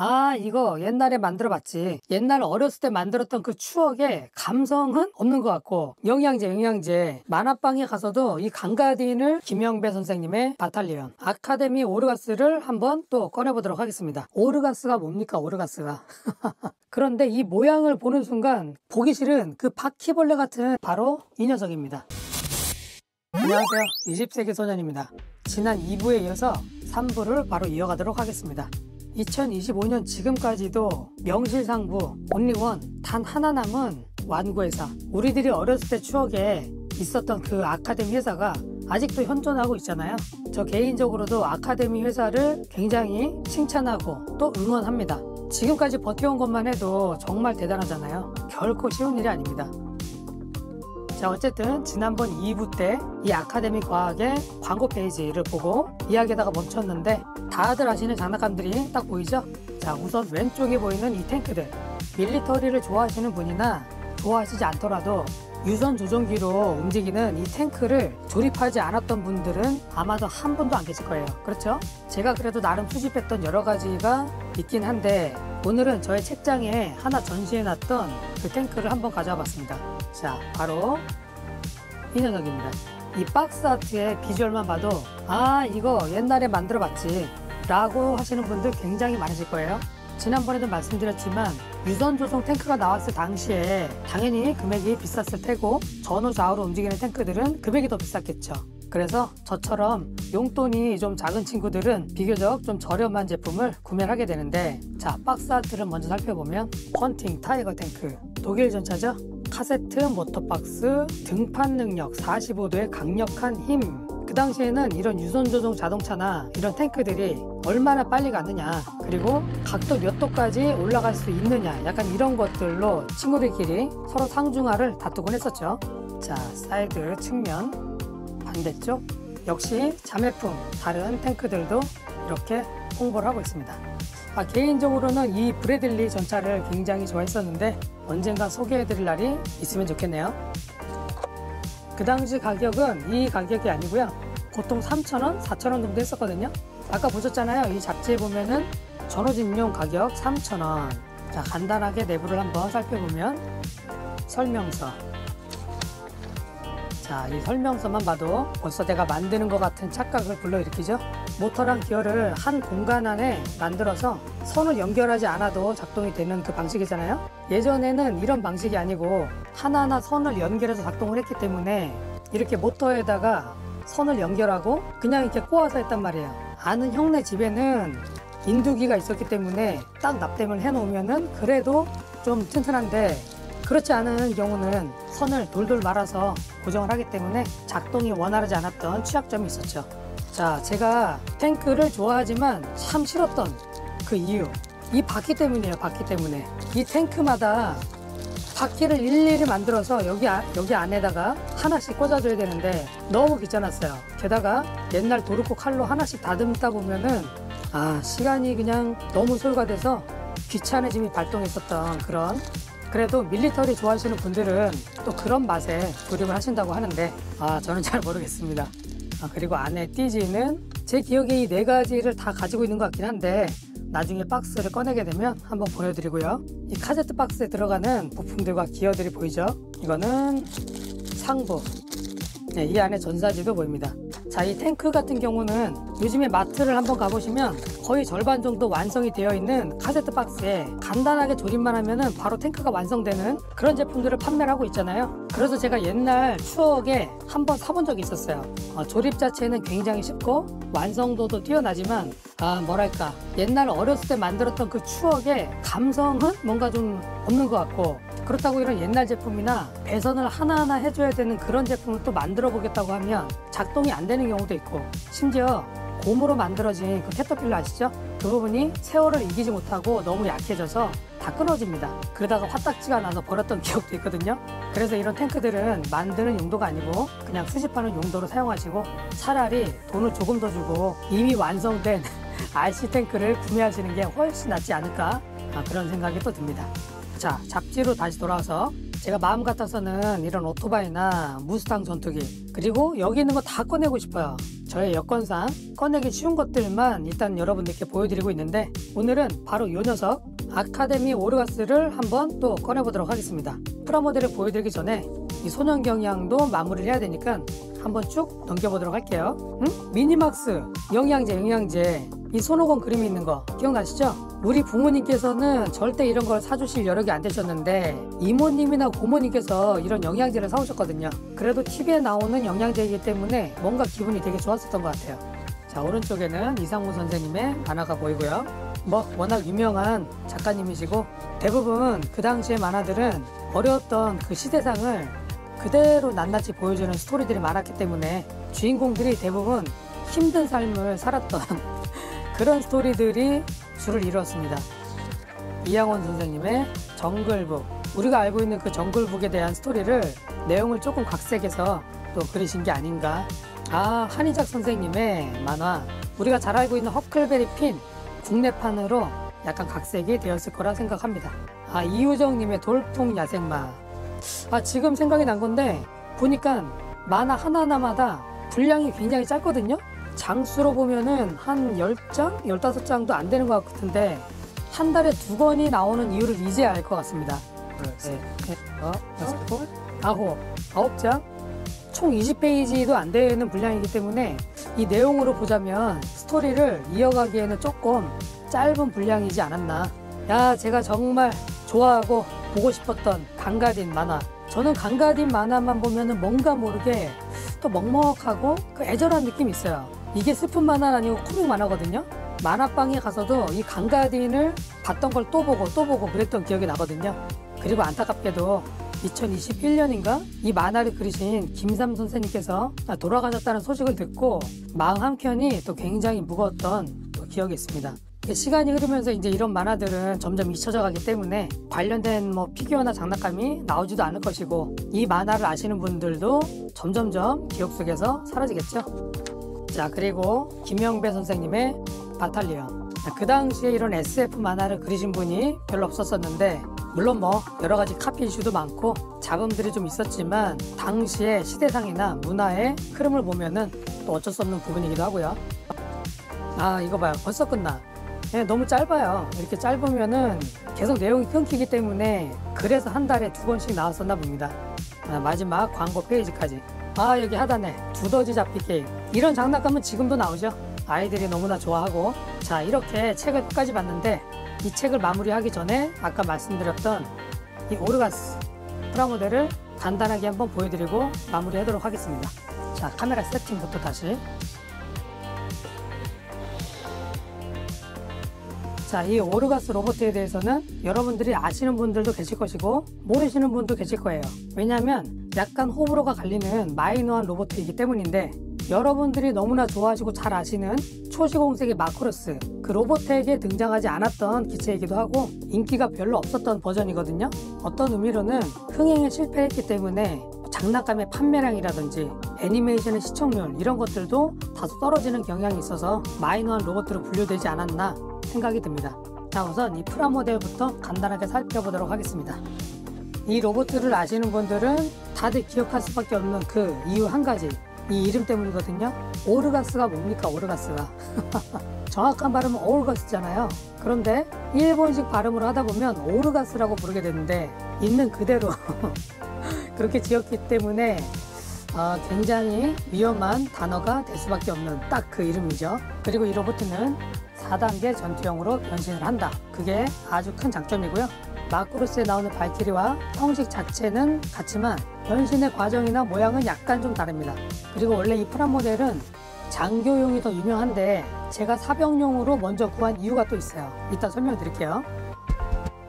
아, 이거 옛날에 만들어봤지. 옛날 어렸을 때 만들었던 그 추억에 감성은 없는 것 같고, 영양제. 만화방에 가서도 이 강가딘을 김영배 선생님의 바탈리온 아카데미 오르가스를 한번 또 꺼내보도록 하겠습니다. 오르가스가 뭡니까, 오르가스가. 그런데 이 모양을 보는 순간 보기 싫은 그 바퀴벌레 같은 바로 이 녀석입니다. 안녕하세요, 20세기 소년입니다. 지난 2부에 이어서 3부를 바로 이어가도록 하겠습니다. 2025년 지금까지도 명실상부 온리원 단 하나 남은 완구회사, 우리들이 어렸을 때 추억에 있었던 그 아카데미 회사가 아직도 현존하고 있잖아요. 저 개인적으로도 아카데미 회사를 굉장히 칭찬하고 또 응원합니다. 지금까지 버텨온 것만 해도 정말 대단하잖아요. 결코 쉬운 일이 아닙니다. 자, 어쨌든 지난번 2부 때 이 아카데미 과학의 광고 페이지를 보고 이야기에다가 멈췄는데, 다들 아시는 장난감들이 딱 보이죠? 자, 우선 왼쪽에 보이는 이 탱크들, 밀리터리를 좋아하시는 분이나 좋아하시지 않더라도 유선 조종기로 움직이는 이 탱크를 조립하지 않았던 분들은 아마도 한 분도 안 계실 거예요. 그렇죠? 제가 그래도 나름 수집했던 여러 가지가 있긴 한데, 오늘은 저의 책장에 하나 전시해놨던 그 탱크를 한번 가져와 봤습니다. 자, 바로 이 녀석입니다. 이 박스 아트의 비주얼만 봐도 아, 이거 옛날에 만들어 봤지 라고 하시는 분들 굉장히 많으실 거예요. 지난번에도 말씀드렸지만 유선 조종 탱크가 나왔을 당시에 당연히 금액이 비쌌을 테고, 전후 좌우로 움직이는 탱크들은 금액이 더 비쌌겠죠. 그래서 저처럼 용돈이 좀 작은 친구들은 비교적 좀 저렴한 제품을 구매를 하게 되는데, 자, 박스 아트를 먼저 살펴보면 헌팅 타이거 탱크, 독일 전차죠. 카세트 모터박스, 등판 능력 45도의 강력한 힘. 그 당시에는 이런 유선 조종 자동차나 이런 탱크들이 얼마나 빨리 가느냐, 그리고 각도 몇 도까지 올라갈 수 있느냐, 약간 이런 것들로 친구들끼리 서로 상중하를 다투곤 했었죠. 자, 사이드 측면 반대쪽 역시 자매품 다른 탱크들도 이렇게 홍보를 하고 있습니다. 개인적으로는 이 브래들리 전차를 굉장히 좋아했었는데 언젠가 소개해드릴 날이 있으면 좋겠네요. 그 당시 가격은 이 가격이 아니고요, 보통 3,000원, 4,000원 정도 했었거든요. 아까 보셨잖아요. 이 잡지에 보면은 전호진용 가격 3,000원. 자, 간단하게 내부를 한번 살펴보면 설명서. 자, 이 설명서만 봐도 벌써 내가 만드는 것 같은 착각을 불러일으키죠. 모터랑 기어를 한 공간 안에 만들어서 선을 연결하지 않아도 작동이 되는 그 방식이잖아요. 예전에는 이런 방식이 아니고 하나하나 선을 연결해서 작동을 했기 때문에 이렇게 모터에다가 선을 연결하고 그냥 이렇게 꼬아서 했단 말이에요. 아는 형네 집에는 인두기가 있었기 때문에 딱 납땜을 해놓으면은 그래도 좀 튼튼한데, 그렇지 않은 경우는 선을 돌돌 말아서 고정을 하기 때문에 작동이 원활하지 않았던 취약점이 있었죠. 자, 제가 탱크를 좋아하지만 참 싫었던 그 이유, 이 바퀴 때문이에요. 바퀴 때문에. 이 탱크마다 바퀴를 일일이 만들어서 여기 안에다가 하나씩 꽂아줘야 되는데 너무 귀찮았어요. 게다가 옛날 도르코 칼로 하나씩 다듬다 보면은 시간이 그냥 너무 소요가 돼서 귀찮아짐이 발동했었던 그런, 그래도 밀리터리 좋아하시는 분들은 또 그런 맛에 조립을 하신다고 하는데 저는 잘 모르겠습니다. 그리고 안에 띠지는 제 기억에 이 4가지를 다 가지고 있는 것 같긴 한데, 나중에 박스를 꺼내게 되면 한번 보여드리고요. 이 카세트 박스에 들어가는 부품들과 기어들이 보이죠? 이거는 상부. 네, 이 안에 전사지도 보입니다. 자, 이 탱크 같은 경우는 요즘에 마트를 한번 가보시면 거의 절반 정도 완성이 되어 있는 카세트 박스에 간단하게 조립만 하면은 바로 탱크가 완성되는 그런 제품들을 판매를 하고 있잖아요. 그래서 제가 옛날 추억에 한번 사본 적이 있었어요. 조립 자체는 굉장히 쉽고 완성도도 뛰어나지만 뭐랄까, 옛날 어렸을 때 만들었던 그 추억의 감성은 뭔가 좀 없는 것 같고, 그렇다고 이런 옛날 제품이나 배선을 하나하나 해줘야 되는 그런 제품을 또 만들어 보겠다고 하면 작동이 안 되는 경우도 있고, 심지어 고무로 만들어진 그 캐터필러 아시죠? 그 부분이 세월을 이기지 못하고 너무 약해져서 다 끊어집니다. 그러다가 화딱지가 나서 버렸던 기억도 있거든요. 그래서 이런 탱크들은 만드는 용도가 아니고 그냥 수집하는 용도로 사용하시고, 차라리 돈을 조금 더 주고 이미 완성된 RC 탱크를 구매하시는 게 훨씬 낫지 않을까, 그런 생각이 또 듭니다. 자, 잡지로 다시 돌아와서 제가 마음 같아서는 이런 오토바이나 무스탕 전투기 그리고 여기 있는 거 다 꺼내고 싶어요. 저의 여건상 꺼내기 쉬운 것들만 일단 여러분들께 보여드리고 있는데 오늘은 바로 이 녀석 아카데미 오르가스를 한번 또 꺼내보도록 하겠습니다. 프라모델을 보여드리기 전에 이 소년 경향도 마무리를 해야 되니까 한번 쭉 넘겨보도록 할게요. 미니막스 영양제 이 손오공 그림이 있는 거 기억나시죠? 우리 부모님께서는 절대 이런 걸 사주실 여력이 안 되셨는데 이모님이나 고모님께서 이런 영양제를 사오셨거든요. 그래도 TV에 나오는 영양제이기 때문에 뭔가 기분이 되게 좋았었던 것 같아요. 자, 오른쪽에는 이상무 선생님의 만화가 보이고요. 워낙 유명한 작가님이시고 대부분 그 당시의 만화들은 어려웠던 그 시대상을 그대로 낱낱이 보여주는 스토리들이 많았기 때문에 주인공들이 대부분 힘든 삶을 살았던 그런 스토리들이 주를 이루었습니다. 이양원 선생님의 정글북, 우리가 알고 있는 그 정글북에 대한 스토리를 내용을 조금 각색해서 또 그리신 게 아닌가. 한희작 선생님의 만화, 우리가 잘 알고 있는 허클베리 핀 국내판으로 약간 각색이 되었을 거라 생각합니다. 이우정님의 돌풍 야생마. 지금 생각이 난 건데 보니까 만화 하나하나마다 분량이 굉장히 짧거든요. 장수로 보면은 한 10장? 15장도 안 되는 것 같은데 한 달에 2권이 나오는 이유를 이제 알 것 같습니다. 아홉 장? 총 20페이지도 안 되는 분량이기 때문에 이 내용으로 보자면 스토리를 이어가기에는 조금 짧은 분량이지 않았나. 제가 정말 좋아하고 보고 싶었던 강가딘 만화. 저는 강가딘 만화만 보면은 뭔가 모르게 또 먹먹하고 그 애절한 느낌이 있어요. 이게 스푼 만화는 아니고 코믹 만화거든요. 만화방에 가서도 이 강가딘을 봤던 걸 또 보고 그랬던 기억이 나거든요. 그리고 안타깝게도 2021년인가 이 만화를 그리신 김삼 선생님께서 돌아가셨다는 소식을 듣고 마음 한켠이 또 굉장히 무거웠던 또 기억이 있습니다. 시간이 흐르면서 이제 이런 만화들은 점점 잊혀져 가기 때문에 관련된 피규어나 장난감이 나오지도 않을 것이고 이 만화를 아시는 분들도 점점점 기억 속에서 사라지겠죠. 자, 그리고 김영배 선생님의 바탈리언. 그 당시에 이런 SF 만화를 그리신 분이 별로 없었었는데 물론 여러 가지 카피 이슈도 많고 잡음들이 좀 있었지만 당시의 시대상이나 문화의 흐름을 보면은 또 어쩔 수 없는 부분이기도 하고요. 이거 봐요. 벌써 끝나. 너무 짧아요. 이렇게 짧으면은 계속 내용이 끊기기 때문에 그래서 한 달에 2권씩 나왔었나 봅니다. 마지막 광고 페이지까지. 여기 하단에 두더지 잡기 게임. 이런 장난감은 지금도 나오죠. 아이들이 너무나 좋아하고. 자, 이렇게 책을 끝까지 봤는데 이 책을 마무리하기 전에 아까 말씀드렸던 이 오르가스 프라모델을 간단하게 한번 보여드리고 마무리하도록 하겠습니다. 자, 카메라 세팅부터 다시. 자, 이 오르가스 로봇에 대해서는 여러분들이 아시는 분들도 계실 것이고 모르시는 분도 계실 거예요. 왜냐하면 약간 호불호가 갈리는 마이너한 로봇이기 때문인데 여러분들이 너무나 좋아하시고 잘 아시는 초시공세기 마크로스, 그 로봇에게 등장하지 않았던 기체이기도 하고 인기가 별로 없었던 버전이거든요. 어떤 의미로는 흥행에 실패했기 때문에 장난감의 판매량이라든지 애니메이션의 시청률 이런 것들도 다소 떨어지는 경향이 있어서 마이너한 로봇으로 분류되지 않았나 생각이 듭니다. 자, 우선 이 프라모델부터 간단하게 살펴보도록 하겠습니다. 이 로봇을 아시는 분들은 다들 기억할 수밖에 없는 그 이유 한 가지, 이 이름 때문이거든요. 오르가스가 뭡니까? 오르가스가 정확한 발음은 오르가스잖아요. 그런데 일본식 발음으로 하다 보면 오르가스라고 부르게 되는데 있는 그대로 그렇게 지었기 때문에 굉장히 위험한 단어가 될 수밖에 없는 딱 그 이름이죠. 그리고 이 로봇은 4단계 전투형으로 변신을 한다. 그게 아주 큰 장점이고요. 마크로스에 나오는 발키리와 형식 자체는 같지만 변신의 과정이나 모양은 약간 좀 다릅니다. 그리고 원래 이 프라모델은 장교용이 더 유명한데 제가 사병용으로 먼저 구한 이유가 또 있어요. 이따 설명드릴게요.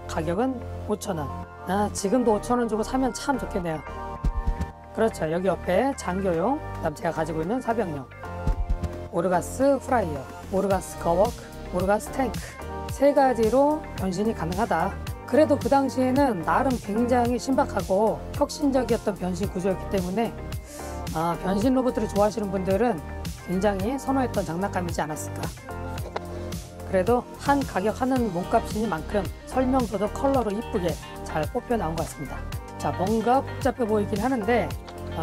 가격은 5,000원. 지금도 5,000원 주고 사면 참 좋겠네요. 그렇죠. 여기 옆에 장교용, 그다음 제가 가지고 있는 사병용. 오르가스 프라이어, 오르가스 거워크, 오르가스 탱크. 3가지로 변신이 가능하다. 그래도 그 당시에는 나름 굉장히 신박하고 혁신적이었던 변신 구조였기 때문에 변신 로봇들을 좋아하시는 분들은 굉장히 선호했던 장난감이지 않았을까. 그래도 한 가격 하는 몸값이니만큼 설명서도 컬러로 이쁘게 잘 뽑혀 나온 것 같습니다. 자, 뭔가 복잡해 보이긴 하는데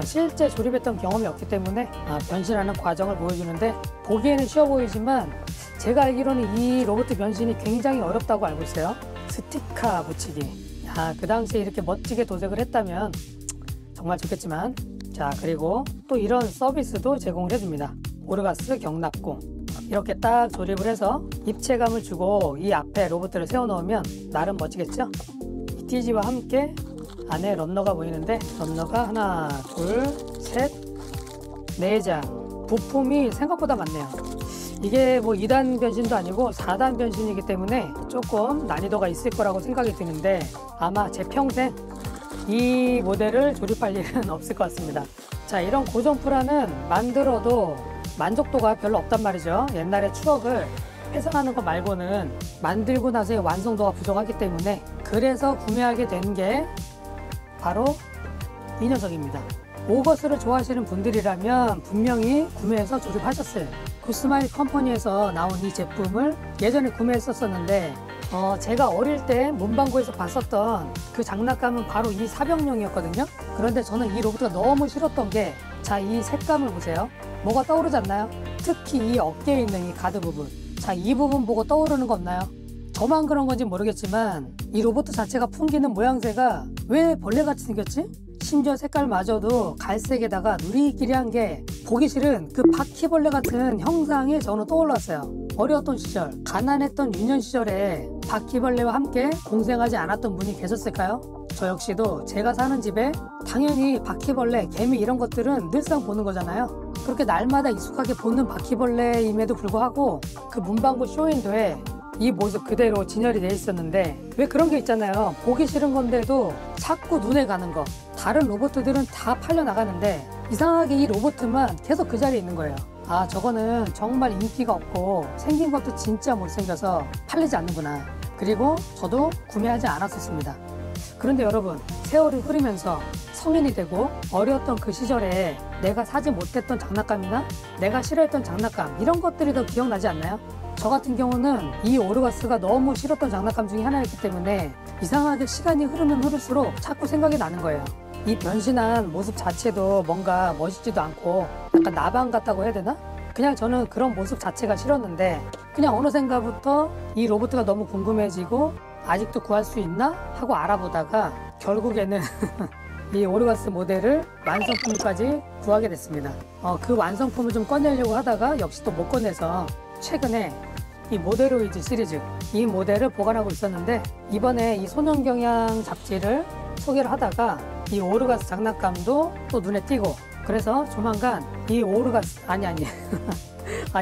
실제 조립했던 경험이 없기 때문에 변신하는 과정을 보여주는데 보기에는 쉬워 보이지만 제가 알기로는 이 로봇 변신이 굉장히 어렵다고 알고 있어요. 스티커 붙이기. 그 당시에 이렇게 멋지게 도색을 했다면 정말 좋겠지만, 자, 그리고 또 이런 서비스도 제공을 해줍니다. 오르가스 경납공. 이렇게 딱 조립을 해서 입체감을 주고 이 앞에 로봇들을 세워놓으면 나름 멋지겠죠? 이 TG와 함께 안에 런너가 보이는데, 런너가 하나, 둘, 셋, 4장. 부품이 생각보다 많네요. 이게 뭐 2단 변신도 아니고 4단 변신이기 때문에 조금 난이도가 있을 거라고 생각이 드는데, 아마 제 평생 이 모델을 조립할 일은 없을 것 같습니다. 자, 이런 고정프라는 만들어도 만족도가 별로 없단 말이죠. 옛날의 추억을 회상하는 것 말고는 만들고 나서의 완성도가 부족하기 때문에, 그래서 구매하게 된 게 바로 이 녀석입니다. 오거스를 좋아하시는 분들이라면 분명히 구매해서 조립하셨어요. 구스마일 컴퍼니에서 나온 이 제품을 예전에 구매했었는데 제가 어릴 때 문방구에서 봤었던 그 장난감은 바로 이 사병용이었거든요. 그런데 저는 이 로봇가 너무 싫었던 게, 자, 이 색감을 보세요. 뭐가 떠오르지 않나요? 특히 이 어깨에 있는 이 가드 부분. 자, 이 부분 보고 떠오르는 거 없나요? 저만 그런 건지 모르겠지만 이 로봇 자체가 풍기는 모양새가 왜 벌레같이 생겼지? 심지어 색깔마저도 갈색에다가 누리끼리한 게 보기 싫은 그 바퀴벌레 같은 형상이 저는 떠올랐어요. 어려웠던 시절, 가난했던 유년 시절에 바퀴벌레와 함께 공생하지 않았던 분이 계셨을까요? 저 역시도 제가 사는 집에 당연히 바퀴벌레, 개미 이런 것들은 늘상 보는 거잖아요. 그렇게 날마다 익숙하게 보는 바퀴벌레임에도 불구하고 그 문방구 쇼윈도에 이 모습 그대로 진열이 돼 있었는데, 왜 그런 게 있잖아요. 보기 싫은 건데도 자꾸 눈에 가는 거. 다른 로봇들은 다 팔려 나가는데 이상하게 이 로봇만 계속 그 자리에 있는 거예요. 저거는 정말 인기가 없고 생긴 것도 진짜 못생겨서 팔리지 않는구나. 그리고 저도 구매하지 않았었습니다. 그런데 여러분, 세월이 흐르면서 성인이 되고 어렸던 그 시절에 내가 사지 못했던 장난감이나 내가 싫어했던 장난감, 이런 것들이 더 기억나지 않나요? 저 같은 경우는 이 오르가스가 너무 싫었던 장난감 중에 하나였기 때문에 이상하게 시간이 흐르면 흐를수록 자꾸 생각이 나는 거예요. 이 변신한 모습 자체도 뭔가 멋있지도 않고 약간 나방 같다고 해야 되나? 그냥 저는 그런 모습 자체가 싫었는데, 그냥 어느샌가부터 이 로봇가 너무 궁금해지고 아직도 구할 수 있나? 하고 알아보다가 결국에는 이 오르가스 모델을 완성품까지 구하게 됐습니다. 그 완성품을 좀 꺼내려고 하다가 역시 또 못 꺼내서 최근에 이 모델로이즈 시리즈, 이 모델을 보관하고 있었는데, 이번에 이 소년경향 잡지를 소개를 하다가 이 오르가스 장난감도 또 눈에 띄고, 그래서 조만간 이 오르가스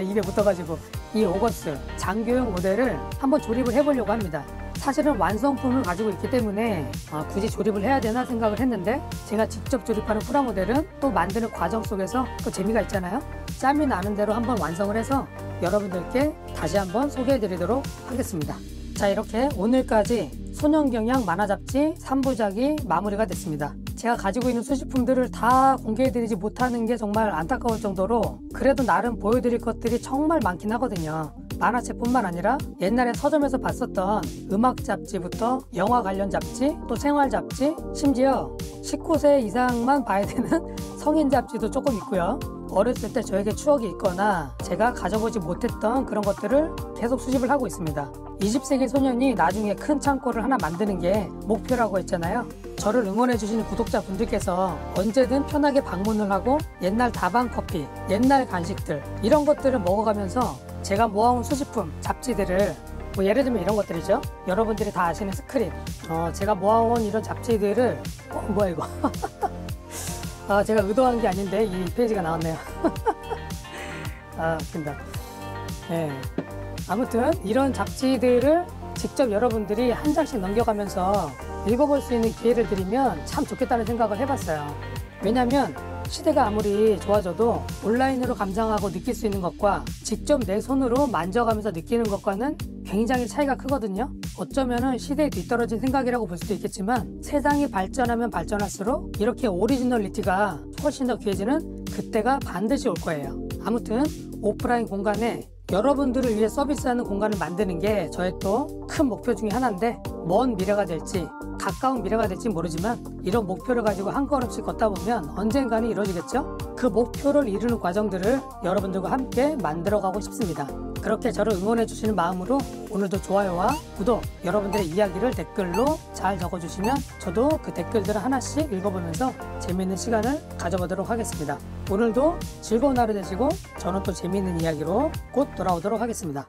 입에 붙어가지고 이 오거스 장교용 모델을 한번 조립을 해보려고 합니다. 사실은 완성품을 가지고 있기 때문에 굳이 조립을 해야 되나 생각을 했는데, 제가 직접 조립하는 프라모델은 또 만드는 과정 속에서 또 재미가 있잖아요. 짬이 나는 대로 한번 완성을 해서 여러분들께 다시 한번 소개해 드리도록 하겠습니다. 자, 이렇게 오늘까지 소년경향 만화잡지 3부작이 마무리가 됐습니다. 제가 가지고 있는 수집품들을 다 공개해 드리지 못하는 게 정말 안타까울 정도로, 그래도 나름 보여드릴 것들이 정말 많긴 하거든요. 만화책뿐만 아니라 옛날에 서점에서 봤었던 음악 잡지부터 영화 관련 잡지, 또 생활 잡지, 심지어 19세 이상만 봐야 되는 성인 잡지도 조금 있고요. 어렸을 때 저에게 추억이 있거나 제가 가져보지 못했던 그런 것들을 계속 수집을 하고 있습니다. 20세기 소년이 나중에 큰 창고를 하나 만드는 게 목표라고 했잖아요. 저를 응원해주시는 구독자분들께서 언제든 편하게 방문을 하고 옛날 다방 커피, 옛날 간식들, 이런 것들을 먹어가면서 제가 모아온 수집품, 잡지들을, 뭐 예를 들면 이런 것들이죠. 여러분들이 다 아시는 스크린, 제가 모아온 이런 잡지들을 뭐야 이거 제가 의도한 게 아닌데 이 페이지가 나왔네요. 웃긴다. 네. 아무튼 이런 잡지들을 직접 여러분들이 한 장씩 넘겨가면서 읽어볼 수 있는 기회를 드리면 참 좋겠다는 생각을 해봤어요. 왜냐면 시대가 아무리 좋아져도 온라인으로 감상하고 느낄 수 있는 것과 직접 내 손으로 만져가면서 느끼는 것과는 굉장히 차이가 크거든요. 어쩌면은 시대에 뒤떨어진 생각이라고 볼 수도 있겠지만, 세상이 발전하면 발전할수록 이렇게 오리지널리티가 훨씬 더 귀해지는 그때가 반드시 올 거예요. 아무튼 오프라인 공간에 여러분들을 위해 서비스하는 공간을 만드는 게 저의 또 큰 목표 중에 하나인데, 먼 미래가 될지 가까운 미래가 될지 모르지만 이런 목표를 가지고 한 걸음씩 걷다 보면 언젠가는 이루어지겠죠? 그 목표를 이루는 과정들을 여러분들과 함께 만들어가고 싶습니다. 그렇게 저를 응원해 주시는 마음으로 오늘도 좋아요와 구독, 여러분들의 이야기를 댓글로 잘 적어주시면 저도 그 댓글들을 하나씩 읽어보면서 재미있는 시간을 가져보도록 하겠습니다. 오늘도 즐거운 하루 되시고 저는 또 재미있는 이야기로 곧 돌아오도록 하겠습니다.